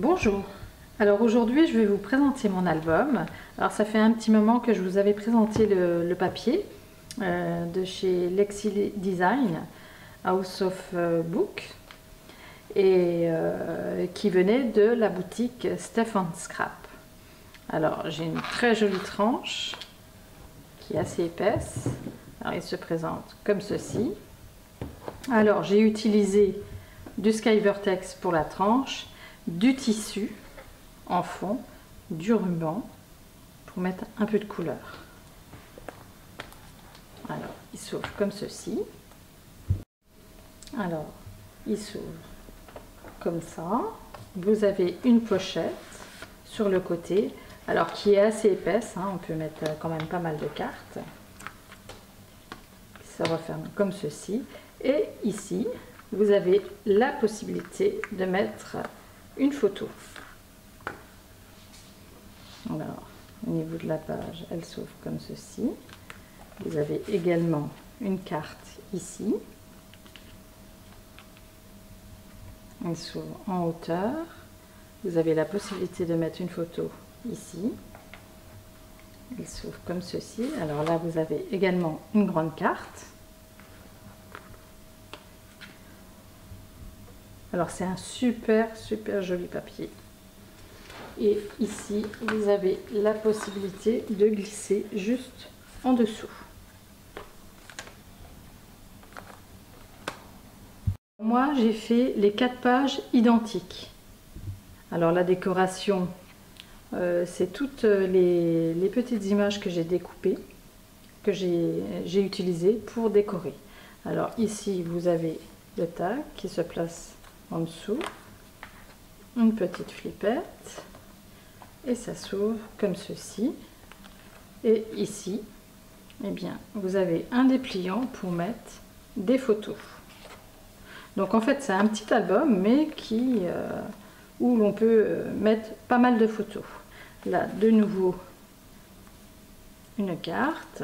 Bonjour, alors aujourd'hui je vais vous présenter mon album. Alors ça fait un petit moment que je vous avais présenté le papier de chez Lexi Design, House of Book, et qui venait de la boutique Stefan Scrap. Alors j'ai une très jolie tranche qui est assez épaisse. Alors il se présente comme ceci. Alors j'ai utilisé du Skyvertex pour la tranche, du tissu en fond, du ruban pour mettre un peu de couleur. Alors il s'ouvre comme ceci. Alors il s'ouvre comme ça. Vous avez une pochette sur le côté, alors qui est assez épaisse, hein, on peut mettre quand même pas mal de cartes. Ça referme comme ceci. Et ici, vous avez la possibilité de mettre une photo. Alors, au niveau de la page, elle s'ouvre comme ceci. Vous avez également une carte ici. Elle s'ouvre en hauteur. Vous avez la possibilité de mettre une photo ici. Elle s'ouvre comme ceci. Alors là, vous avez également une grande carte. Alors c'est un super joli papier. Et ici, vous avez la possibilité de glisser juste en dessous. Moi, j'ai fait les 4 pages identiques. Alors la décoration, c'est toutes les petites images que j'ai découpées, que j'ai utilisées pour décorer. Alors ici, vous avez le tag qui se place en dessous, une petite flippette, et ça s'ouvre comme ceci. Et ici, eh bien, vous avez un dépliant pour mettre des photos. Donc en fait, c'est un petit album, mais où l'on peut mettre pas mal de photos. Là, de nouveau, une carte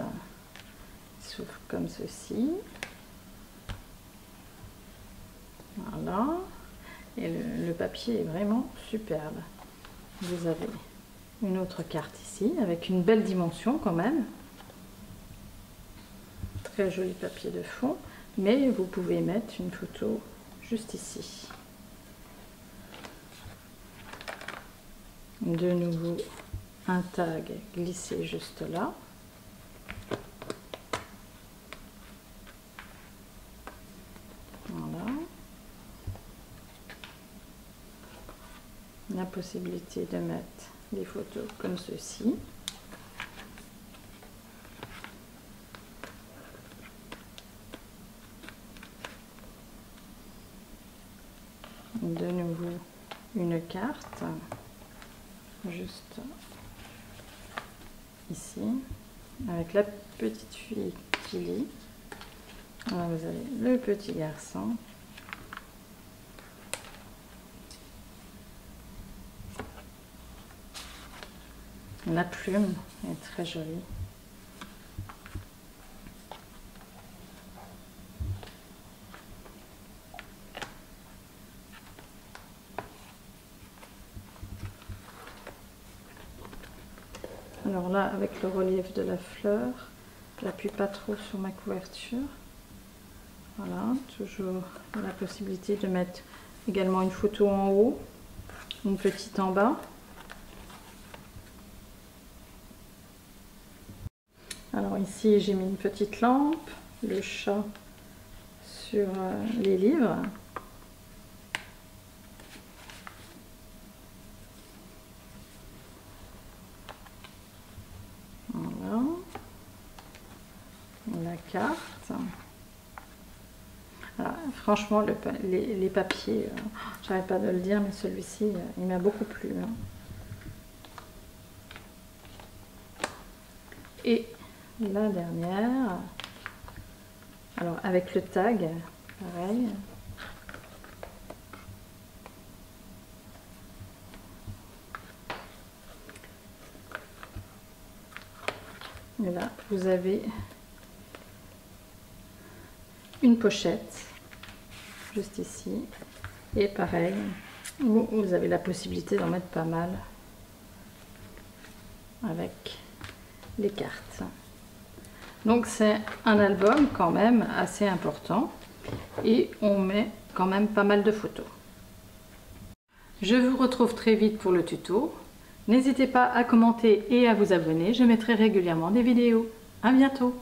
qui s'ouvre comme ceci. Voilà. Et le papier est vraiment superbe. Vous avez une autre carte ici, avec une belle dimension quand même. Très joli papier de fond. Mais vous pouvez mettre une photo juste ici. De nouveau, un tag glissé juste là. Voilà. La possibilité de mettre des photos comme ceci. De nouveau une carte juste ici avec la petite fille qui lit. Alors vous avez le petit garçon. La plume est très jolie. Alors là, avec le relief de la fleur, je n'appuie pas trop sur ma couverture. Voilà, toujours la possibilité de mettre également une photo en haut, une petite en bas. Alors ici, j'ai mis une petite lampe, le chat sur les livres. Voilà. La carte. Alors, franchement, les papiers, j'arrête pas de le dire, mais celui-ci, il m'a beaucoup plu. Hein. Et la dernière, alors avec le tag, pareil. Et là, vous avez une pochette, juste ici, et pareil, Vous avez la possibilité d'en mettre pas mal avec les cartes. Donc c'est un album quand même assez important et on met quand même pas mal de photos. Je vous retrouve très vite pour le tuto. N'hésitez pas à commenter et à vous abonner, je mettrai régulièrement des vidéos. À bientôt!